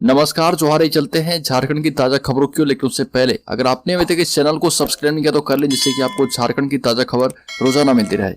नमस्कार, जोहार चलते हैं झारखंड की ताजा खबरों की ओर। लेकिन उससे पहले अगर आपने अभी तक इस चैनल को सब्सक्राइब नहीं किया तो कर लें, जिससे कि आपको झारखंड की ताजा खबर रोजाना मिलती रहे।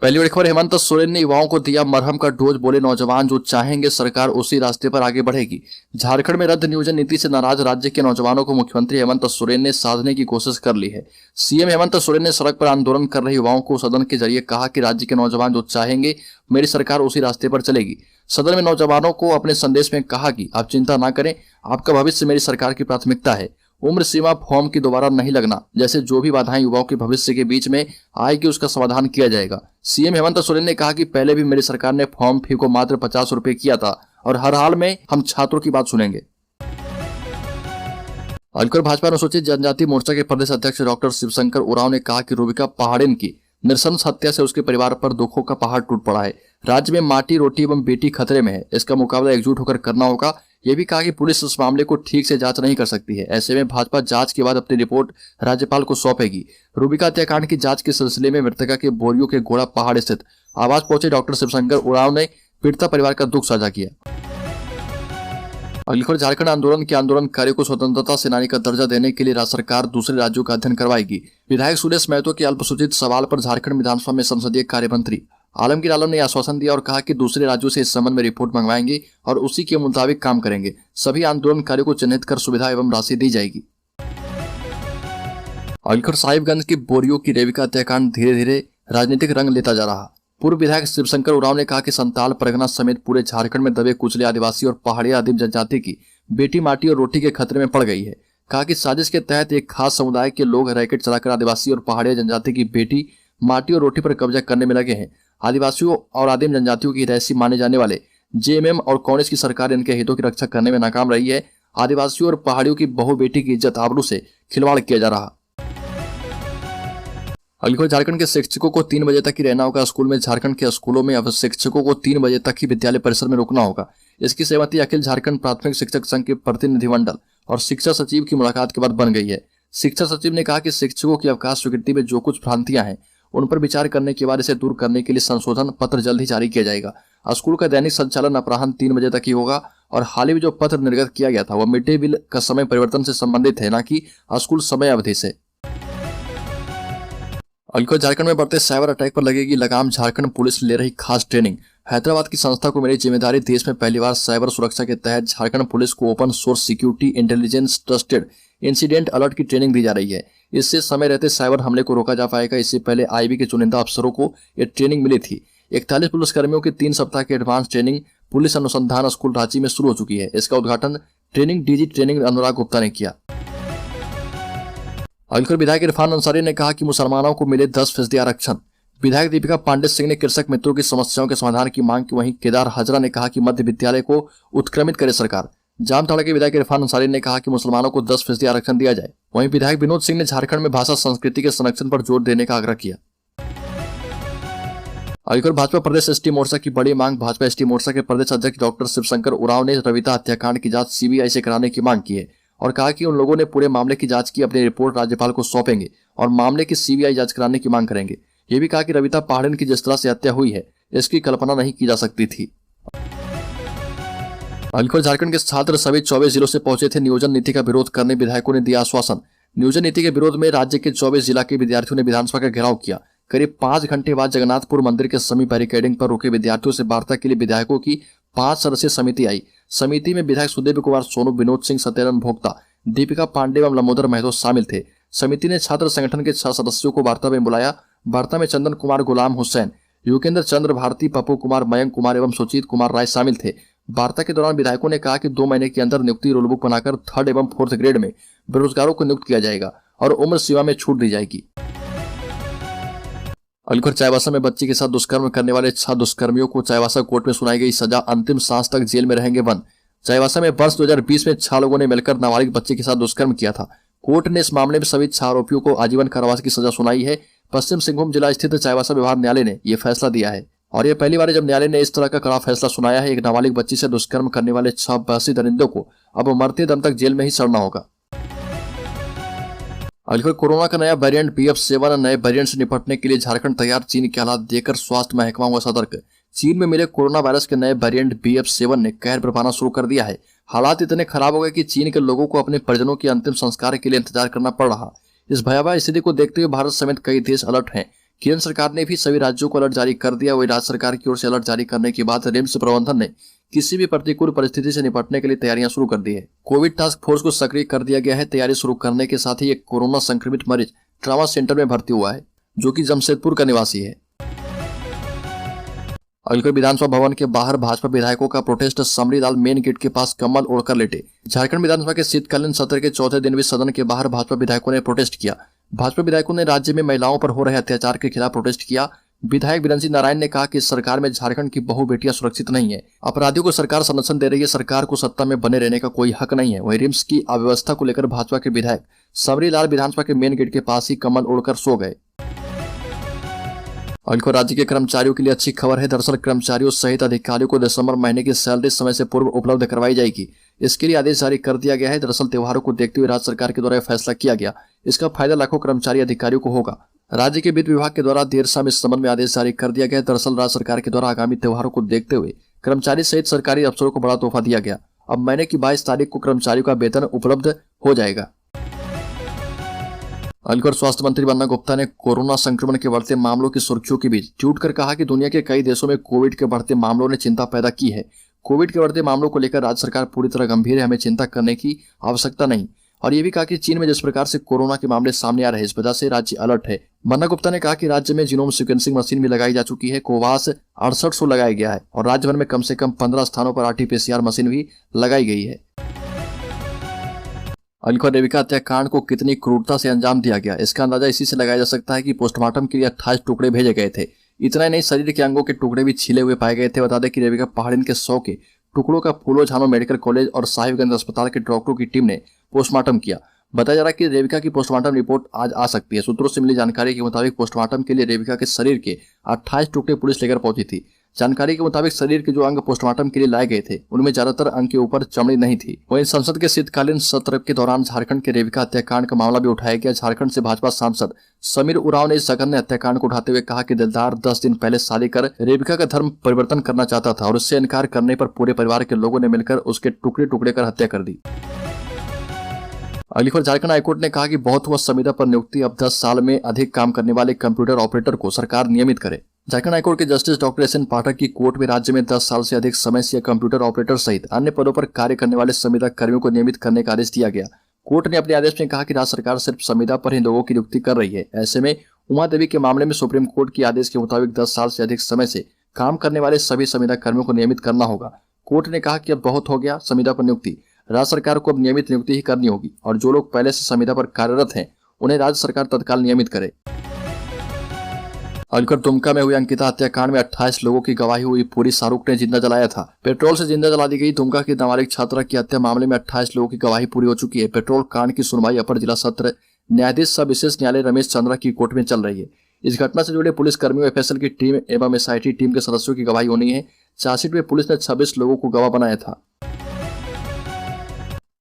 पहली बड़ी खबर, हेमंत सोरेन ने युवाओं को दिया मरहम का डोज, बोले नौजवान जो चाहेंगे सरकार उसी रास्ते पर आगे बढ़ेगी। झारखंड में रद्द नियोजन नीति से नाराज राज्य के नौजवानों को मुख्यमंत्री हेमंत सोरेन ने साधने की कोशिश कर ली है। सीएम हेमंत सोरेन ने सड़क पर आंदोलन कर रहे युवाओं को सदन के जरिए कहा कि राज्य के नौजवान जो चाहेंगे मेरी सरकार उसी रास्ते पर चलेगी। सदन में नौजवानों को अपने संदेश में कहा कि आप चिंता ना करें, आपका भविष्य मेरी सरकार की प्राथमिकता है। उम्र सीमा फॉर्म की दोबारा नहीं लगना जैसे जो भी बाधाएं युवाओं के भविष्य के बीच में आएगी उसका समाधान किया जाएगा। सीएम हेमंत सोरेन ने कहा कि पहले भी मेरी सरकार ने फॉर्म फी को मात्र 50 रुपए किया था और हर हाल में हम छात्रों की बात सुनेंगे। अलकर भाजपा अनुसूचित जनजाति मोर्चा के प्रदेश अध्यक्ष डॉक्टर शिवशंकर उरांव ने कहा कि रूबिका पहाड़िन की नृशंस हत्या से उसके परिवार पर दुखों का पहाड़ टूट पड़ा है। राज्य में माटी, रोटी एवं बेटी खतरे में है, इसका मुकाबला एकजुट होकर करना होगा। यह भी कहा कि पुलिस इस मामले को ठीक से जांच नहीं कर सकती है। ऐसे में भाजपा जांच के बाद अपनी रिपोर्ट राज्यपाल को सौंपेगी। रूबिका हत्याकांड की जांच के सिलसिले में मृतका के बोरियो के घोड़ा पहाड़ स्थित आवास पहुंचे डॉक्टर शिवशंकर उरांव ने पीड़िता परिवार का दुख साझा किया। अगली खबर, झारखंड आंदोलन के आंदोलनकारियों को स्वतंत्रता सेनानी का दर्जा देने के लिए राज्य सरकार दूसरे राज्यों का अध्ययन करवाएगी। विधायक सुरेश महतो के अल्पसूचित सवाल पर झारखंड विधानसभा में संसदीय कार्य मंत्री आलमगीर आलम ने आश्वासन दिया और कहा कि दूसरे राज्यों से इस संबंध में रिपोर्ट मंगवाएंगे और उसी के मुताबिक काम करेंगे। सभी आंदोलनकारियों को चिन्हित कर सुविधा एवं राशि दी जाएगी। अलीगढ़ साहिबगंज के बोरियो की रेविका हत्याकांड धीरे धीरे राजनीतिक रंग लेता जा रहा। पूर्व विधायक शिवशंकर उरांव ने कहा कि संताल परगना समेत पूरे झारखंड में दबे कुचले आदिवासी और पहाड़ी आदिम जनजाति की बेटी, माटी और रोटी के खतरे में पड़ गई है। कहा कि साजिश के तहत एक खास समुदाय के लोग रैकेट चलाकर आदिवासी और पहाड़ी जनजाति की बेटी, माटी और रोटी पर कब्जा करने में लगे हैं। आदिवासियों और आदिम जनजातियों की रहसी माने जाने वाले जेएमएम और कांग्रेस की सरकार इनके हितों की रक्षा करने में नाकाम रही है। आदिवासियों और पहाड़ियों की बहु बेटी की इज्जत आबरू से खिलवाड़ किया जा रहा। अलीगढ़, झारखंड के शिक्षकों को 3 बजे तक ही रहना होगा स्कूल में। झारखंड के स्कूलों में अब शिक्षकों को 3 बजे तक ही विद्यालय परिसर में रुकना होगा। इसकी सहमति अखिल झारखंड प्राथमिक शिक्षक संघ के प्रतिनिधिमंडल और शिक्षा सचिव की मुलाकात के बाद बन गई है। शिक्षा सचिव ने कहा कि शिक्षकों की अवकाश स्वीकृति में जो कुछ भ्रांतियां हैं उन पर विचार करने के बाद इसे दूर करने के लिए संशोधन पत्र जल्द ही जारी किया जाएगा। स्कूल का दैनिक संचालन अपराह्न 3 बजे तक ही होगा और हाल ही में जो पत्र निर्गत किया गया था वह मिड डे मील का समय परिवर्तन से संबंधित है, न कि स्कूल समय अवधि से। अलीगढ़, झारखंड में बढ़ते साइबर अटैक पर लगेगी लगाम। झारखंड पुलिस ले रही खास ट्रेनिंग। हैदराबाद की संस्था को मिली जिम्मेदारी। देश में पहली बार साइबर सुरक्षा के तहत झारखंड पुलिस को open source security intelligence trusted incident alert की ट्रेनिंग दी जा रही है। इससे समय रहते साइबर हमले को रोका जा पाएगा। इससे पहले आईबी के चुनिंदा अफसरों को यह ट्रेनिंग मिली थी। 41 पुलिसकर्मियों की 3 सप्ताह की एडवांस ट्रेनिंग पुलिस अनुसंधान स्कूल रांची में शुरू हो चुकी है। इसका उद्घाटन training DG training Anurag Gupta ने किया। अलीगढ़ विधायक इरफान अंसारी ने कहा कि मुसलमानों को मिले 10% आरक्षण। विधायक दीपिका पांडे सिंह ने कृषक मित्रों की समस्याओं के समाधान की मांग की। वहीं केदार हजरा ने कहा कि मध्य विद्यालय को उत्क्रमित करे सरकार। जामताड़ा के विधायक इरफान अंसारी ने कहा कि मुसलमानों को 10% आरक्षण दिया जाए। वहीं विधायक विनोद सिंह ने झारखंड में भाषा संस्कृति के संरक्षण पर जोर देने का आग्रह किया। अलीगढ़ भाजपा प्रदेश एसटी मोर्चा की बड़ी मांग। भाजपा एसटी मोर्चा के प्रदेश अध्यक्ष डॉक्टर शिवशंकर उरांव ने रविता हत्याकांड की जांच सीबीआई से कराने की मांग की है और कहा कि उन लोगों ने पूरे मामले की जांच की अपनी रिपोर्ट राज्यपाल को सौंपेंगे और मामले की सीबीआई जांच कराने की मांग करेंगे। ये भी कहा कि रविता पहाड़िन की जिस तरह से हत्या हुई है इसकी कल्पना नहीं की जा सकती थी। अलीगढ़, झारखंड के छात्र सभी 24 जिलों से पहुंचे थे। नियोजन नीति का विरोध करने विधायकों ने दिया आश्वासन। नियोजन नीति के विरोध में राज्य के 24 जिला के विद्यार्थियों ने विधानसभा का घेराव किया। करीब 5 घंटे बाद जगन्नाथपुर मंदिर के समीप बैरिकेडिंग पर रुके विद्यार्थियों से वार्ता के लिए विधायकों की 5 सदस्यीय समिति आई। समिति में विधायक सुदेव कुमार सोनू, विनोद सिंह, सत्यनारायण भोक्ता, दीपिका पांडे एवं लंबोदर महतो शामिल थे। समिति ने छात्र संगठन के 6 सदस्यों को वार्ता में बुलाया। वार्ता में चंदन कुमार, गुलाम हुसैन, योगेंद्र चंद्र भारती, पप्पू कुमार, मयंक कुमार एवं सुजीत कुमार राय शामिल थे। वार्ता के दौरान विधायकों ने कहा कि 2 महीने के अंदर नियुक्ति रोलबुक बनाकर 3rd एवं 4th ग्रेड में बेरोजगारों को नियुक्त किया जाएगा और उम्र सीमा में छूट दी जाएगी। अलीगढ़, चाईबासा में बच्ची के साथ दुष्कर्म करने वाले 6 दुष्कर्मियों को चाईबासा कोर्ट में सुनाई गई सजा। अंतिम सांस तक जेल में रहेंगे बंद। चाईबासा में वर्ष 2020 में 6 लोगों ने मिलकर नाबालिग बच्चे के साथ दुष्कर्म किया था। कोर्ट ने इस मामले में सभी 6 आरोपियों को आजीवन कारावास की सजा सुनाई है। पश्चिम सिंहभूम जिला स्थित चाईबासा व्यवहार न्यायालय ने यह फैसला दिया है और यह पहली बार है जब न्यायालय ने इस तरह का कड़ा फैसला सुनाया है। एक नाबालिग बच्ची से दुष्कर्म करने वाले 6 बहसी दरिंदों को अब मरते दम तक जेल में ही सड़ना होगा। अलीगढ़, कोरोना का नया वेरिएंट BF7 नए वेरिएंट से निपटने के लिए झारखंड तैयार। चीन के हालात देखकर स्वास्थ्य महकमा हुआ सतर्क। चीन में मिले कोरोना वायरस के नए वेरिएंट BF7 ने कहर बरपाना शुरू कर दिया है। हालात इतने खराब हो गए कि चीन के लोगों को अपने परिजनों के अंतिम संस्कार के लिए इंतजार करना पड़ रहा। इस भयावह स्थिति को देखते हुए भारत समेत कई देश अलर्ट हैं। केंद्र सरकार ने भी सभी राज्यों को अलर्ट जारी कर दिया। वही राज्य सरकार की ओर से अलर्ट जारी करने के बाद रिम्स प्रबंधन ने किसी भी प्रतिकूल परिस्थिति से निपटने के लिए तैयारियां शुरू कर दी है। कोविड टास्क फोर्स को सक्रिय कर दिया गया है। तैयारी शुरू करने के साथ ही एक कोरोना संक्रमित मरीज ट्रॉमा सेंटर में भर्ती हुआ है, जो कि जमशेदपुर का निवासी है। अलीगढ़ विधानसभा भवन के बाहर भाजपा विधायकों का प्रोटेस्ट। समरीलाल मेन गेट के पास कम्बल ओढ़कर लेटे। झारखंड विधानसभा के शीतकालीन सत्र के चौथे दिन भी सदन के बाहर भाजपा विधायकों ने प्रोटेस्ट किया। भाजपा विधायकों ने राज्य में महिलाओं पर हो रहे अत्याचार के खिलाफ प्रोटेस्ट किया। विधायक बिरंसी नारायण ने कहा कि सरकार में झारखंड की बहु बेटियां सुरक्षित नहीं है। अपराधियों को सरकार संरक्षण दे रही है। सरकार को सत्ता में बने रहने का कोई हक नहीं है। वहीं रिम्स की अव्यवस्था को लेकर भाजपा के विधायक समरीलाल विधानसभा के मेन गेट के पास ही कम्बल ओढ़कर सो गए। अलीगढ़ राज्य के कर्मचारियों के लिए अच्छी खबर है। दरअसल कर्मचारियों सहित अधिकारियों को दिसंबर महीने की सैलरी समय से पूर्व उपलब्ध करवाई जाएगी। इसके लिए आदेश जारी कर दिया गया है। दरअसल त्योहारों को देखते हुए राज्य सरकार के द्वारा फैसला किया गया। इसका फायदा लाखों कर्मचारी अधिकारियों को होगा। राज्य के वित्त विभाग के द्वारा देर शाम इस संबंध में आदेश जारी कर दिया गया। दरअसल राज्य सरकार के द्वारा आगामी त्योहारों को देखते हुए कर्मचारी सहित सरकारी अफसरों को बड़ा तोहफा दिया गया। अब महीने की 22 तारीख को कर्मचारियों का वेतन उपलब्ध हो जाएगा। अलीगढ़ स्वास्थ्य मंत्री बन्ना गुप्ता ने कोरोना संक्रमण के बढ़ते मामलों की सुर्खियों के बीच ट्वीट कर कहा कि दुनिया के कई देशों में कोविड के बढ़ते मामलों ने चिंता पैदा की है। कोविड के बढ़ते मामलों को लेकर राज्य सरकार पूरी तरह गंभीर है। हमें चिंता करने की आवश्यकता नहीं। और ये भी कहा कि चीन में जिस प्रकार से कोरोना के मामले सामने आ रहे हैं, इस वजह से राज्य अलर्ट है। बन्ना गुप्ता ने कहा कि राज्य में जीनोम सीक्वेंसिंग मशीन भी लगाई जा चुकी है। कोवास 6800 लगाया गया है और राज्य भर में कम से कम 15 स्थानों पर RT-PCR मशीन भी लगाई गई है। अलीगढ़ रेविका हत्याकांड को कितनी क्रूरता से अंजाम दिया गया, इसका अंदाजा इसी से लगाया जा सकता है कि पोस्टमार्टम के लिए 28 टुकड़े भेजे गए थे। इतना ही नहीं, शरीर के अंगों के टुकड़े भी छिले हुए पाए गए थे। बता दें कि रेविका पहाड़िन के 100 के टुकड़ों का फूलो झानो मेडिकल कॉलेज और साहिबगंज अस्पताल के डॉक्टरों की टीम ने पोस्टमार्टम किया। बताया जा रहा है कि रेविका की पोस्टमार्टम रिपोर्ट आज आ सकती है। सूत्रों से मिली जानकारी के मुताबिक पोस्टमार्टम के लिए रेविका के शरीर के 28 टुकड़े पुलिस लेकर पहुंची थी। जानकारी के मुताबिक शरीर के जो अंग पोस्टमार्टम के लिए लाए गए थे, उनमें ज्यादातर अंग के ऊपर चमड़ी नहीं थी। वहीं संसद के शीतकालीन सत्र के दौरान झारखंड के रेविका हत्याकांड का मामला भी उठाया गया। झारखंड से भाजपा सांसद समीर उरांव ने इस जघन्य हत्याकांड को उठाते हुए कहा कि दिलदार 10 दिन पहले शादी कर रेविका का धर्म परिवर्तन करना चाहता था और उससे इनकार करने पर पूरे परिवार के लोगों ने मिलकर उसके टुकड़े टुकड़े कर हत्या कर दी। अलीगढ़ झारखंड हाईकोर्ट ने कहा कि बहुत हुआ संविदा पर नियुक्ति। अब 10 साल में अधिक काम करने वाले कंप्यूटर ऑपरेटर को सरकार नियमित करे। झारखंड हाईकोर्ट के जस्टिस डॉक्टर SN पाठक की कोर्ट में राज्य में 10 साल से अधिक समय से कंप्यूटर ऑपरेटर सहित अन्य पदों पर कार्य करने वाले संविदा कर्मियों को नियमित करने का आदेश दिया गया। कोर्ट ने अपने आदेश में कहा कि राज्य सरकार सिर्फ संविदा पर ही लोगों की नियुक्ति कर रही है। ऐसे में उमा देवी के मामले में सुप्रीम कोर्ट के आदेश के मुताबिक 10 साल से अधिक समय से काम करने वाले सभी संविदा कर्मियों को नियमित करना होगा। कोर्ट ने कहा कि अब बहुत हो गया संविदा पर नियुक्ति, राज्य सरकार को अब नियमित नियुक्ति ही करनी होगी और जो लोग पहले से संविदा पर कार्यरत हैं उन्हें राज्य सरकार तत्काल नियमित करे। अलीगढ़ दुमका में हुई अंकिता हत्याकांड में 28 लोगों की गवाही हुई। पूरी शाहरुख ने जिंदा जलाया था। पेट्रोल से जिंदा जला दी गई। दुमका की नाबालिग छात्रा की हत्या मामले में 28 लोगों की गवाही पूरी हो चुकी है। पेट्रोल कांड की सुनवाई अपर जिला सत्र न्यायाधीश सब विशेष न्यायालय रमेश चंद्रा की कोर्ट में चल रही है। इस घटना से जुड़े पुलिस कर्मियों, FSL की टीम एवं SIT टीम के सदस्यों की गवाही होनी है। चार्जशीट में पुलिस ने 26 लोगों को गवाह बनाया था।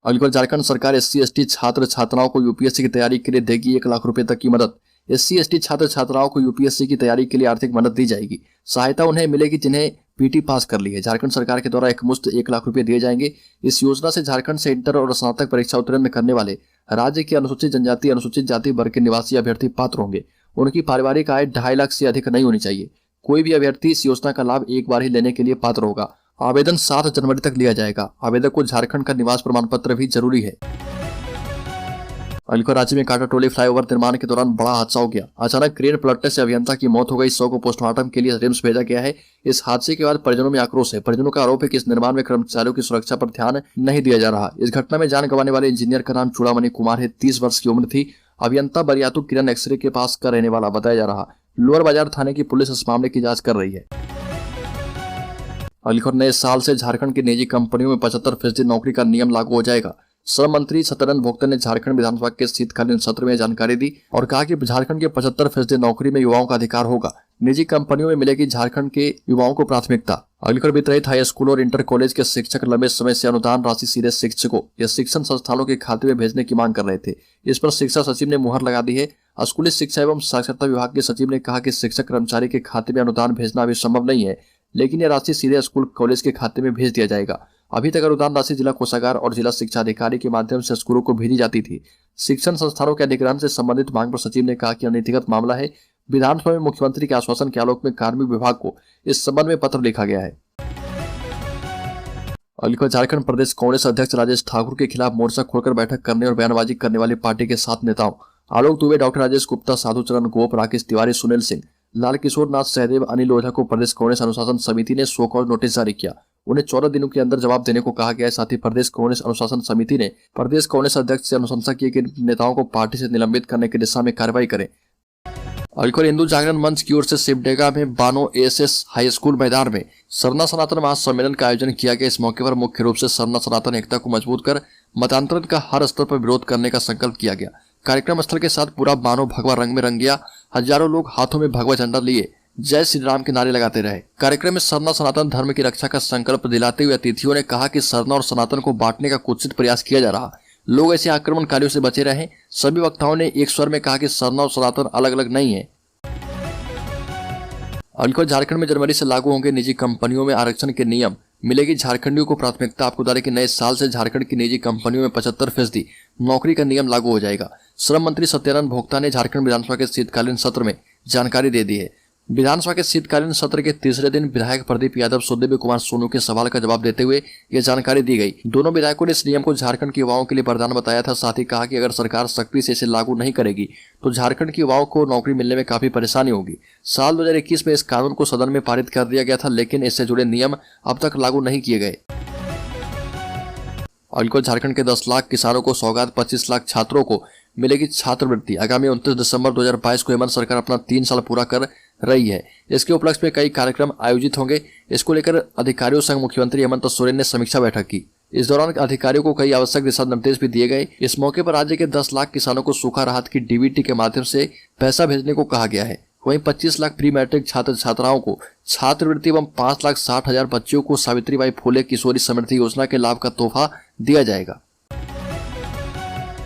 अलीगढ़ झारखंड सरकार SC/ST छात्र छात्राओं को UPSC की तैयारी के लिए देगी 1 लाख रुपए तक की मदद। SC/ST छात्र छात्राओं को UPSC की तैयारी के लिए आर्थिक मदद दी जाएगी। सहायता उन्हें मिलेगी जिन्हें PT पास कर ली है। झारखंड सरकार के द्वारा एकमुश्त 1 लाख रुपए दिए जाएंगे। इस योजना से झारखंड से इंटर और स्नातक परीक्षा उत्तीर्ण करने वाले राज्य के अनुसूचित जनजाति, अनुसूचित जाति वर्ग के निवासी अभ्यर्थी पात्र होंगे। उनकी पारिवारिक आय 2.5 लाख से अधिक नहीं होनी चाहिए। कोई भी अभ्यर्थी इस योजना का लाभ एक बार ही लेने के लिए पात्र होगा। आवेदन 7 जनवरी तक लिया जाएगा। आवेदक को झारखंड का निवास प्रमाण पत्र भी जरूरी है। अलीगढ़ राज्य में कांटाटोली फ्लाईओवर निर्माण के दौरान बड़ा हादसा हो गया। अचानक क्रेन पलटने से अभियंता की मौत हो गई। 100 को पोस्टमार्टम के लिए रिम्स भेजा गया है। इस हादसे के बाद परिजनों में आक्रोश है। परिजनों का आरोप है कि इस निर्माण में कर्मचारियों की सुरक्षा पर ध्यान नहीं दिया जा रहा। इस घटना में जान गंवाने वाले इंजीनियर का नाम चूड़ामणि कुमार है। 30 वर्ष की उम्र थी। अभियंता बरियातू किरण एक्सरे के पास का रहने वाला बताया जा रहा। लोअर बाजार थाने की पुलिस इस मामले की जाँच कर रही है। अलीगढ़ नए साल से झारखंड की निजी कंपनियों में 75% नौकरी का नियम लागू हो जाएगा। श्रम मंत्री सत्यानंद भोक्ता ने झारखंड विधानसभा के शीतकालीन सत्र में जानकारी दी और कहा कि झारखंड के 75% नौकरी में युवाओं का अधिकार होगा। निजी कंपनियों में मिलेगी झारखंड के युवाओं को प्राथमिकता। अलीगढ़ वित्त हाई स्कूल और इंटर कॉलेज के शिक्षक लंबे समय से अनुदान राशि सीधे शिक्षकों या शिक्षण संस्थानों के खाते में भेजने की मांग कर रहे थे। इस पर शिक्षा सचिव ने मुहर लगा दी है। स्कूली शिक्षा एवं साक्षरता विभाग के सचिव ने कहा कि शिक्षक कर्मचारी के खाते में अनुदान भेजना अभी संभव नहीं है। लेकिन यह राशि सीधे स्कूल कॉलेज के खाते में भेज दिया जाएगा। अभी तक अनुदान राशि जिला कोषागार और जिला शिक्षा अधिकारी के माध्यम से स्कूलों को भेजी जाती थी। शिक्षण संस्थानों के अधिग्रहण से संबंधित मांग पर सचिव ने कहा कि नीतिगत मामला है। विधानसभा में मुख्यमंत्री के आश्वासन के आलोक में कार्मिक विभाग को इस संबंध में पत्र लिखा गया है। अगली झारखंड प्रदेश कांग्रेस अध्यक्ष राजेश ठाकुर के खिलाफ मोर्चा खोलकर बैठक करने और बयानबाजी करने वाली पार्टी के 7 नेताओं आलोक दुबे, डॉक्टर राजेश गुप्ता, साधुचरण गोप, राकेश तिवारी, सुनील सिंह, लाल किशोर नाथ सहदेव, अनिल ओझा को प्रदेश कांग्रेस अनुशासन समिति ने शो कॉज नोटिस जारी किया। उन्हें 14 दिनों के अंदर जवाब देने को कहा गया है। साथ ही प्रदेश कांग्रेस अनुशासन समिति ने प्रदेश कांग्रेस अध्यक्ष से अनुशंसा की कि नेताओं को पार्टी से निलंबित करने की दिशा में कार्रवाई करें। अलीगढ़ हिंदू जागरण मंच की ओर से सिमडेगा में बानो एएसएस हाई स्कूल मैदान में सरना सनातन महासम्मेलन का आयोजन किया गया। इस मौके पर मुख्य रूप से सरना सनातन एकता को मजबूत कर मतांतरण का हर स्तर पर विरोध करने का संकल्प किया गया। कार्यक्रम स्थल के साथ पूरा बानो भगवा रंग में रंग गया। हजारों लोग हाथों में भगवा झंडा लिए जय श्री राम के नारे लगाते रहे। कार्यक्रम में सरना सनातन धर्म की रक्षा का संकल्प दिलाते हुए अतिथियों ने कहा कि सरना और सनातन को बांटने का कुत्सित प्रयास किया जा रहा। लोग ऐसे आक्रमणकारियों से बचे रहे। सभी वक्ताओं ने एक स्वर में कहा कि सरना और सनातन अलग अलग नहीं है। अलीगढ़ झारखंड में जनवरी से लागू होंगे निजी कंपनियों में आरक्षण के नियम। मिलेगी झारखंडियों को प्राथमिकता। आपको बता दें कि नए साल से झारखंड की निजी कंपनियों में 75% नौकरी का नियम लागू हो जाएगा। श्रम मंत्री सत्यानंद भोक्ता ने झारखंड विधानसभा के शीतकालीन सत्र में जानकारी दे दी है। विधानसभा के शीतकालीन सत्र के तीसरे दिन विधायक प्रदीप यादव, सुखदेव कुमार सोनू के सवाल का जवाब देते हुए यह जानकारी दी गई। दोनों विधायकों ने इस नियम को झारखंड के युवाओं के लिए वरदान बताया था। साथ ही कहा कि अगर सरकार सख्ती से इसे लागू नहीं करेगी तो झारखंड के युवाओं को नौकरी मिलने में काफी परेशानी होगी। साल 2021 में इस कानून को सदन में पारित कर दिया गया था, लेकिन इससे जुड़े नियम अब तक लागू नहीं किए गए। अलीगढ़ झारखंड के 10 लाख किसानों को सौगात, 25 लाख छात्रों को मिलेगी छात्रवृत्ति। आगामी 29 दिसंबर 2022 को हेमंत सरकार अपना 3 साल पूरा कर रही है। इसके उपलक्ष्य में कई कार्यक्रम आयोजित होंगे। इसको लेकर अधिकारियों संग मुख्यमंत्री हेमंत सोरेन ने समीक्षा बैठक की। इस दौरान अधिकारियों को कई आवश्यक दिशा निर्देश भी दिए गए। इस मौके पर राज्य के 10 लाख किसानों को सूखा राहत की डीबीटी के माध्यम से पैसा भेजने को कहा गया है। वहीं 25 लाख प्री मैट्रिक छात्र छात्राओं को छात्रवृत्ति एवं 5,60,000 बच्चों को सावित्रीबाई फुले किशोरी समृद्धि योजना के लाभ का तोहफा दिया जाएगा।